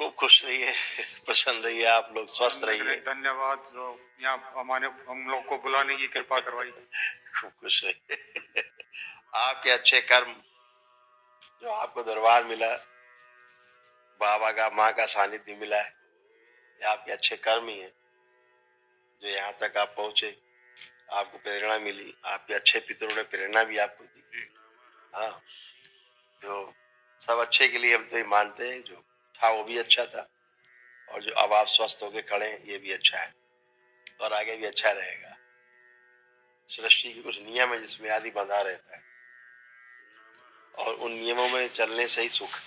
खूब खुश रहिए, प्रसन्न रहिए, आप लोग स्वस्थ रहिए। धन्यवाद जो यहाँ हमारे हम लोग को बुलाने की कृपा करवाई। खूब खुश रहिए। आपके अच्छे कर्म जो आपको दरबार मिला, बाबा का माँ का सानिध्य मिला है, ये आपके अच्छे कर्म ही है जो यहाँ तक आप पहुंचे। आपको प्रेरणा मिली, आपके अच्छे पितरों ने प्रेरणा भी आपको दी। हाँ, तो सब अच्छे के लिए हम तो ये मानते हैं, जो था वो भी अच्छा था और जो अब आप स्वस्थ होके खड़े हैं ये भी अच्छा है और आगे भी अच्छा रहेगा। सृष्टि के कुछ नियम है जिसमें आदि बंधा रहता है और उन नियमों में चलने से ही सुख।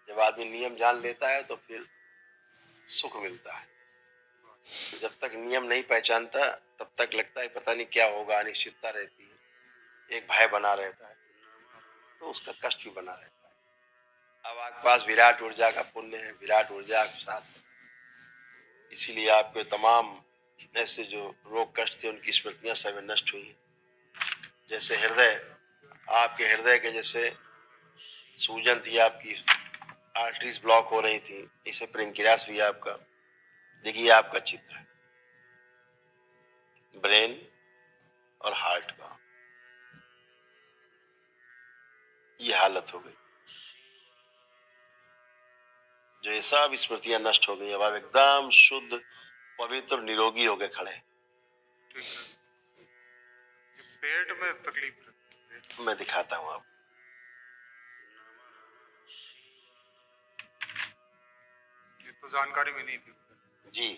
जब आदमी नियम जान लेता है तो फिर सुख मिलता है। जब तक नियम नहीं पहचानता तब तक लगता है पता नहीं क्या होगा, अनिश्चितता रहती है, एक भय बना रहता है, तो उसका कष्ट भी बना रहता है। अब आपके पास विराट ऊर्जा का पुण्य है, विराट ऊर्जा के साथ, इसीलिए आपके तमाम ऐसे जो रोग कष्ट थे उनकी स्मृतियां सब नष्ट हुई। जैसे हृदय, आपके हृदय के जैसे सूजन थी, आपकी आर्टरीज ब्लॉक हो रही थी, इसे प्रिंकिरास भी आपका, देखिए आपका चित्र है ब्रेन और हार्ट का, ये हालत हो गई। जो ये सब स्मृतियां नष्ट हो गई, अब आप एकदम शुद्ध पवित्र निरोगी होके खड़े। पेट में तकलीफ मैं दिखाता हूं आपको। ये तो जानकारी में नहीं थी जी,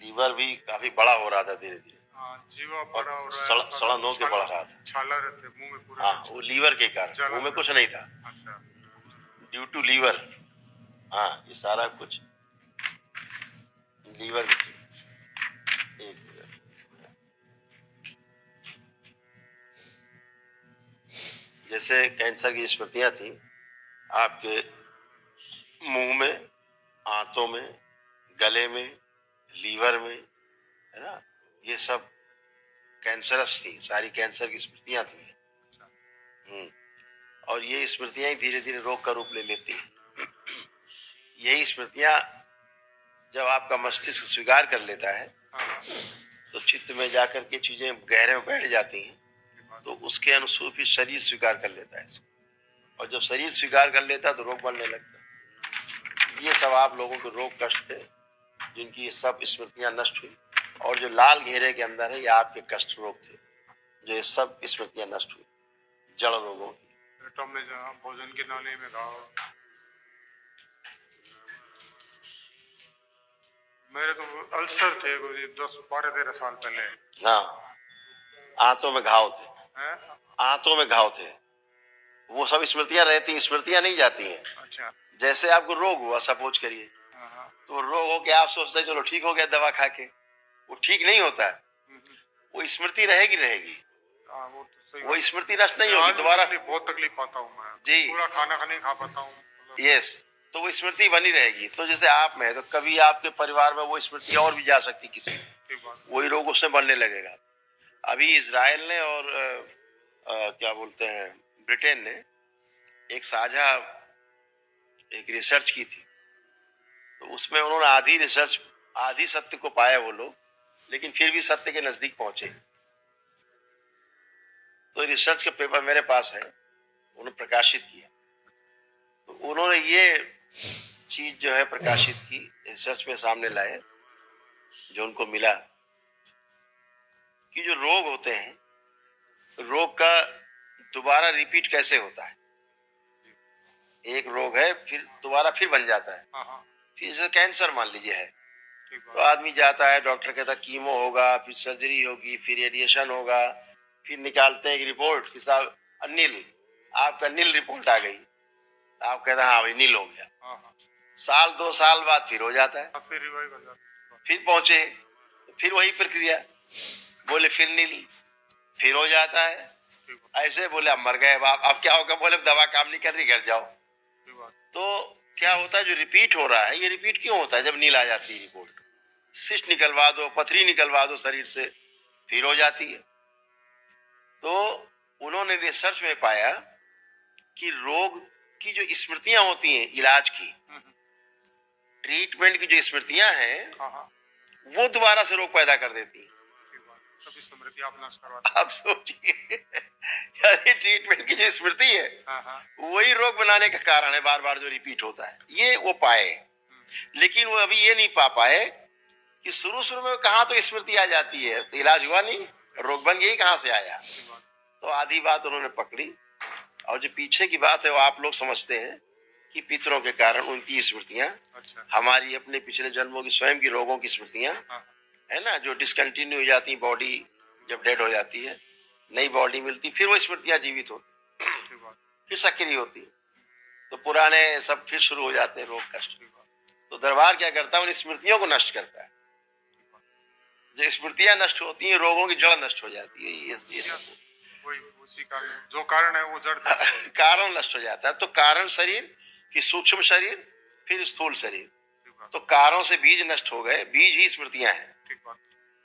लीवर भी काफी बड़ा हो रहा था धीरे धीरे। हाँ, जीवा बड़ा हो रहा है, सड़न होके बढ़ रहा था। छाला रहते मुंह में पूरे। हाँ, वो लीवर के कारण, मुंह में कुछ नहीं था। अच्छा, ड्यू टू लीवर। हाँ, ये सारा कुछ लीवर की। एक जैसे कैंसर की स्मृतियां थी आपके मुंह में, आंतों में, गले में, लीवर में, है ना, ये सब कैंसरस थी, सारी कैंसर की स्मृतियां थी। और ये स्मृतियां ही धीरे धीरे रोग का रूप ले लेती हैं। यही स्मृतियां जब आपका मस्तिष्क स्वीकार कर लेता है तो चित्त में जाकर के चीजें गहरे में बैठ जाती हैं, तो उसके अनुसार फिर शरीर स्वीकार कर लेता है इसको, और जब शरीर स्वीकार कर लेता है तो रोग बनने लगता है। ये सब आप लोगों के रोग कष्ट थे जिनकी ये सब स्मृतियां नष्ट हुई, और जो लाल घेरे के अंदर है ये आपके कष्ट रोग थे, जो ये सब स्मृतियां नष्ट हुई, जड़ रोगों की। पेटों में जहाँ भोजन की नाली में घाव, मेरे तो अल्सर थे 10-12-13 साल पहले। हाँ, आंतों में घाव थे, आंतों में घाव थे, वो सब स्मृतियां रहती, स्मृतियां नहीं जाती हैं। अच्छा, जैसे आपको रोग हुआ सपोज करिए, तो रोग हो के आप सोचते हैं चलो ठीक हो गया दवा खा के, वो ठीक नहीं होता है, वो स्मृति रहेगी रहेगी, वो स्मृति नष्ट नहीं होगी दोबारा। बहुत तकलीफ पाता हूँ मैं जी, पूरा खाना नहीं खा पाता हूँ। यस, तो वो स्मृति बनी रहेगी। तो जैसे आप में, तो कभी आपके परिवार में वो स्मृति और भी जा सकती किसी, वही रोग उससे बढ़ने लगेगा। अभी इजराइल ने और क्या बोलते हैं ब्रिटेन ने एक साझा एक रिसर्च की थी, तो उसमें उन्होंने आधी रिसर्च, आधी सत्य को पाया वो लोग, लेकिन फिर भी सत्य के नजदीक पहुंचे। तो रिसर्च का पेपर मेरे पास है, उन्होंने प्रकाशित किया, तो उन्होंने ये चीज जो है प्रकाशित की, रिसर्च में सामने लाए, जो उनको मिला कि जो रोग होते हैं, रोग का दोबारा रिपीट कैसे होता है। एक रोग है फिर दोबारा फिर बन जाता है, फिर जैसे कैंसर मान लीजिए है, तो आदमी जाता है, डॉक्टर कहता है कीमो होगा, फिर सर्जरी होगी, फिर रेडिएशन होगा, फिर निकालते हैं एक रिपोर्ट कि साहब नील, आपका नील रिपोर्ट आ गई, आप कहते हैं हाँ भाई नील हो गया। साल 2 साल बाद फिर हो जाता है, फिर पहुंचे, फिर वही प्रक्रिया, बोले फिर नील, फिर हो जाता है, ऐसे बोले अब मर गए, अब क्या होगा, बोले दवा काम नहीं कर रही, घर जाओ। तो क्या होता है, जो रिपीट हो रहा है, ये रिपीट क्यों होता है, जब नील आ जाती है रिपोर्ट, सिस्ट निकलवा दो, पथरी निकलवा दो शरीर से, फिर हो जाती है। तो उन्होंने रिसर्च में पाया कि रोग की जो स्मृतियां होती हैं इलाज की, ट्रीटमेंट की जो स्मृतियां हैं, हाँ हाँ, वो दोबारा से रोग पैदा कर देती हैं। तभी स्मृति आप नष्ट करवाते आप सोचिए, यानी ट्रीटमेंट की जो स्मृति है, हैं। वही रोग बनाने का कारण है, बार बार जो रिपीट होता है। ये वो पाए, लेकिन वो अभी ये नहीं पा पाए कि शुरू शुरू में कहाँ तो स्मृति आ जाती है, तो इलाज हुआ नहीं, रोग बन गई कहाँ से आया। तो आधी बात उन्होंने पकड़ी, और जो पीछे की बात है वो आप लोग समझते हैं कि पितरों के कारण उनकी स्मृतियां, अच्छा, हमारी अपने पिछले जन्मों की स्वयं की रोगों की स्मृतियां, है ना, जो डिसकंटिन्यू हो जाती, बॉडी जब डेड हो जाती है, नई बॉडी मिलती, फिर वो स्मृतियां जीवित होती, फिर सक्रिय होती, तो पुराने सब फिर शुरू हो जाते हैं रोग कष्ट। तो दरबार क्या करता है, उन स्मृतियों को नष्ट करता है। जो स्मृतियां नष्ट होती हैं, रोगों की जड़ नष्ट हो जाती है। ये सब वही उसी कारण, जो कारण है वो जड़ कारण नष्ट हो जाता है। तो कारण शरीर, फिर सूक्ष्म शरीर, फिर स्थूल शरीर। तो कारणों से बीज नष्ट हो गए, बीज ही स्मृतियां हैं।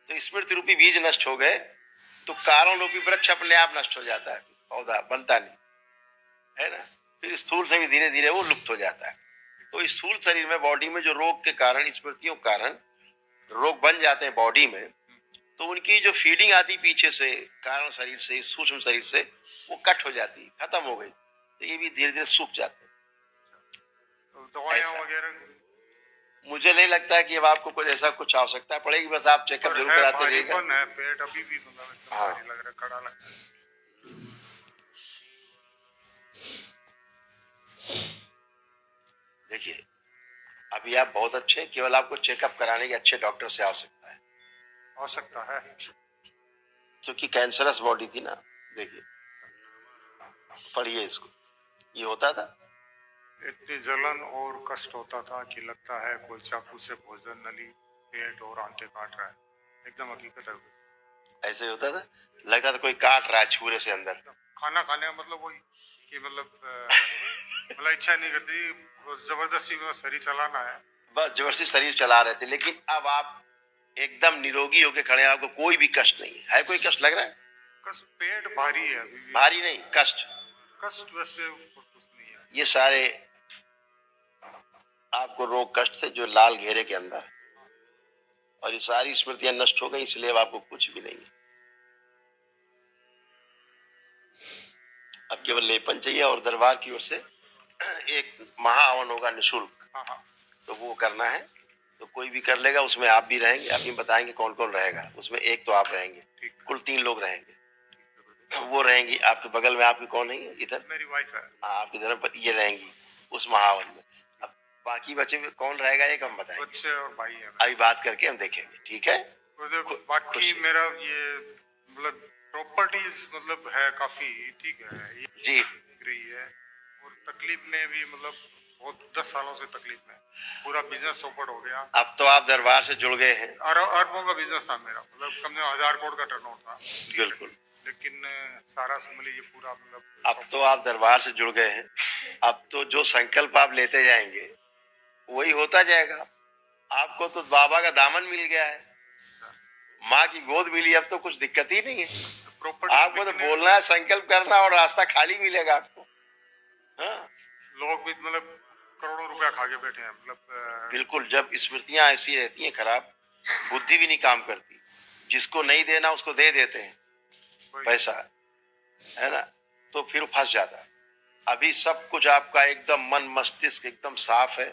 तो स्मृति रूपी बीज नष्ट हो गए, तो कारण रूपी वृक्ष अपने आप नष्ट हो जाता है, पौधा बनता नहीं, है ना। फिर स्थूल से भी धीरे धीरे वो लुप्त हो जाता है। तो स्थूल शरीर में, बॉडी में जो रोग के कारण, स्मृतियों के कारण रोग बन जाते हैं बॉडी में, तो उनकी जो फीडिंग आती पीछे से, कारण शरीर से, सूक्ष्म शरीर से, वो कट हो जाती, खत्म हो गई, तो ये भी धीरे धीरे सूख जाते हैं। तो दवाइयां वगैरह मुझे नहीं लगता है कि अब आपको कुछ ऐसा कुछ आवश्यकता पड़ेगी, बस आप चेकअप जरूर कराते रहिएगा। पेट अभी भी मतलब हाँ, लग रहा है, कड़ा लगता है। देखिए अभी आप बहुत अच्छे हैं, केवल आपको चेकअप कराने के अच्छे डॉक्टर से आवश्यकता है, आवश्यकता है, क्योंकि कैंसरस बॉडी थी ना। देखिए पढ़िए इसको, ये होता था, इतनी जलन और कष्ट होता था कि लगता है कोई चाकू से भोजन नली, पेट और आंतें काट रहा है। एकदम हकीकत है। ऐसे ही होता था, लगता था कोई काट रहा है छुरे से अंदर। खाना खाने मतलब वही कि मतलब इच्छा नहीं करती, जबरदस्ती में शरीर चलाना है, बस जबरदस्ती शरीर चला रहे थे। लेकिन अब आप एकदम निरोगी होके खड़े हैं, आपको कोई भी कष्ट नहीं है। कोई कष्ट लग रहा है? कष्ट, पेट भारी है अभी भी। भारी नहीं, कष्ट, कष्ट वैसे कुछ नहीं है। ये सारे आपको रोग कष्ट थे जो लाल घेरे के अंदर, और ये सारी स्मृतियां नष्ट हो गई, इसलिए अब आपको कुछ भी नहीं है। अब केवल लेपन चाहिए, और दरबार की ओर से एक महाहवन होगा निःशुल्क, तो वो करना है, तो कोई भी कर लेगा। उसमें आप भी रहेंगे, आप भी बताएंगे कौन कौन रहेगा उसमें। एक तो आप रहेंगे, कुल 3 लोग रहेंगे। वो रहेंगी आपके बगल में, आपकी कौन है इधर? मेरी वाइफ है। आपकी धर्मपत्नी ये रहेंगी उस महाहवन में। अब बाकी बचे में कौन रहेगा, एक हम बताएंगे, बच्चे और भाई है। अभी बात करके हम देखेंगे, ठीक है। बाकी मेरा ये मतलब प्रॉपर्टीज मतलब है काफी, ठीक है जी, रही है, और तकलीफ में भी मतलब बहुत 10 सालों से तकलीफ में, पूरा बिजनेस चौपट हो गया। अब तो आप दरबार से जुड़ गए हैं। अरबों का बिजनेस था मेरा, मतलब कम से कम 1000 करोड़ का टर्नओवर था। बिल्कुल, लेकिन सारा समझ लीजिए पूरा मतलब, अब तो आप दरबार से जुड़ गए हैं। अब तो जो संकल्प आप लेते जाएंगे वही होता जाएगा। आपको तो बाबा का दामन मिल गया है, माँ की गोद मिली, अब तो कुछ दिक्कत ही नहीं है। आपको तो बोलना है, संकल्प करना, और रास्ता खाली मिलेगा आपको। हाँ, लोग भी मतलब करोड़ों रुपया खा के बैठे हैं, मतलब बिल्कुल। जब स्मृतियां ऐसी रहती हैं खराब, बुद्धि भी नहीं काम करती, जिसको नहीं देना उसको दे देते हैं पैसा, है ना, तो फिर फंस जाता है। अभी सब कुछ आपका एकदम मन मस्तिष्क एकदम साफ है,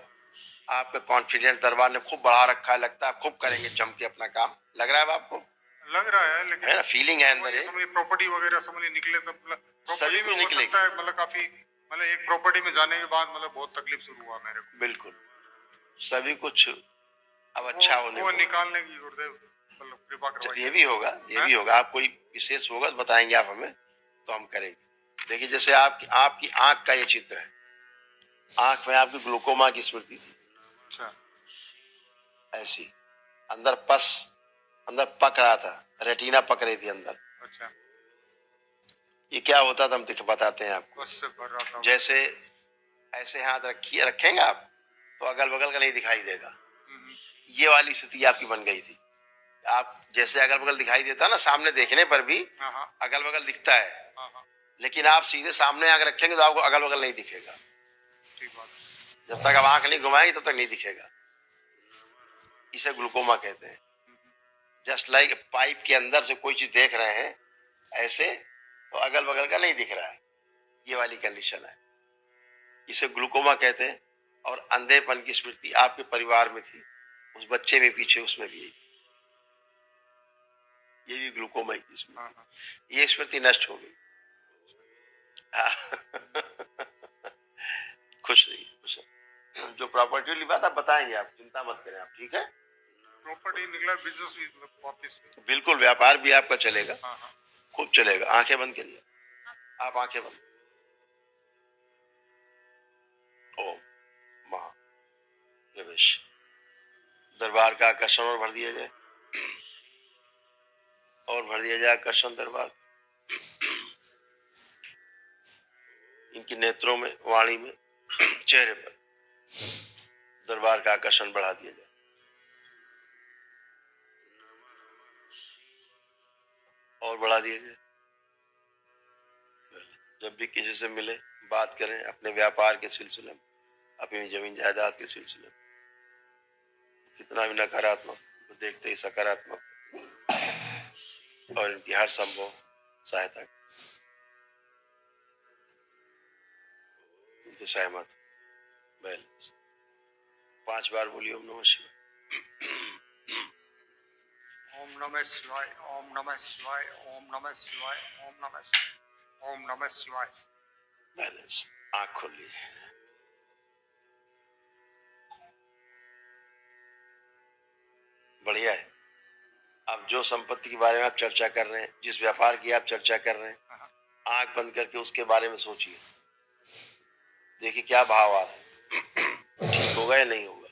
आपका कॉन्फिडेंस दरबार ने खूब बढ़ा रखा है, लगता है खूब करेंगे जम के अपना काम। लग रहा है आपको? लग रहा है, लेकिन है ना, फीलिंग है अंदर। प्रॉपर्टी वगैरह समझ निकले तो सभी में निकलेगी, मतलब काफी, मतलब एक प्रॉपर्टी में जाने के बाद मतलब बहुत तकलीफ शुरू हुआ मेरे को। बिल्कुल, सभी कुछ अब अच्छा होने वो निकालने की गुरुदेव मतलब कृपा करवाइए। ये भी होगा, ये भी होगा। आप कोई विशेष होगा तो बताएंगे आप हमें, तो हम करेंगे। देखिए जैसे आपकी आंख का ये चित्र है, आंख में आपकी ग्लूकोमा की स्मृति थी। अच्छा, ऐसी अंदर अंदर पक रहा था, रेटिना पक रही थी अंदर। अच्छा, ये क्या होता था हम बताते हैं आपको। उससे भर रहा था। जैसे ऐसे हाथ रखेंगे आप, तो अगल बगल का नहीं दिखाई देगा। ये वाली स्थिति आपकी बन गई थी। आप जैसे अगल बगल दिखाई देता ना, सामने देखने पर भी अगल बगल दिखता है, लेकिन आप सीधे सामने आकर रखेंगे तो आपको अगल बगल नहीं दिखेगा। ठीक बात है। जब तक आप आंख नहीं घुमाएंगे तब तक नहीं दिखेगा। इसे ग्लूकोमा कहते हैं। जस्ट लाइक पाइप के अंदर से कोई चीज देख रहे हैं ऐसे, तो अगल बगल का नहीं दिख रहा है, ये वाली कंडीशन है, इसे ग्लूकोमा कहते हैं। और अंधेपन की स्मृति आपके परिवार में थी, उस बच्चे में पीछे उसमें भी ये भी ग्लूकोमा की स्मृति, ये स्मृति नष्ट हो गई। खुश रहिए, खुश रहिए। जो प्रॉपर्टी वाली बात आप बताएंगे, आप चिंता मत करें आप, ठीक है। प्रॉपर्टी निकला, बिजनेस भी वापस। बिल्कुल, व्यापार भी आपका चलेगा, हाँ हाँ। खूब चलेगा। आंखें बंद करिए, आप आंखें बंद। ओम महा प्रवेश। दरबार का आकर्षण और भर दिया जाए, और भर दिया जाए आकर्षण दरबार। इनके नेत्रों में, वाणी में, चेहरे पर दरबार का आकर्षण बढ़ा दिया जाए। और बढ़ा दिया जाए। जब भी किसी से मिले, बात करें अपने व्यापार के सिलसिले में, अपनी जमीन जायदाद के सिलसिले में, कितना भी नकारात्मक तो देखते ही सकारात्मक, और इनकी हर संभव सहायता, इनसे सहमत। 5 बार बोलिए ओम नमः शिवाय। ओम नमः शिवाय, ओम नमः शिवाय, ओम नमः शिवाय, ओम नमः शिवाय, ओम नमः शिवाय। बैलेंस। आंख खोल लीजिए। बढ़िया है। अब जो संपत्ति के बारे में आप चर्चा कर रहे हैं, जिस व्यापार की आप चर्चा कर रहे हैं, आंख बंद करके उसके बारे में सोचिए, देखिए क्या भाव आ रहा है, ठीक होगा या नहीं होगा।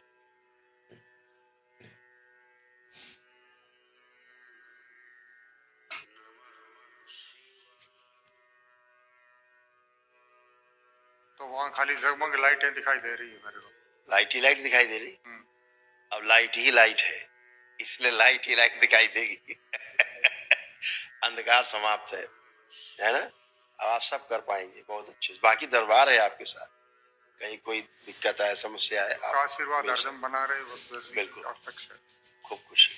तो वहाँ खाली जगमग लाइटें दिखाई दे रही है मेरे को। लाइट ही लाइट दिखाई दे रही। अब लाइट ही लाइट है, इसलिए लाइट ही लाइट दिखाई देगी। अंधकार समाप्त है ना। अब आप सब कर पाएंगे बहुत अच्छे। बाकी दरबार है आपके साथ, कहीं कोई दिक्कत है, समस्या है, आप आशीर्वाद हरदम बना रहे, बस बिल्कुल। अपेक्षा। खूब खुशी।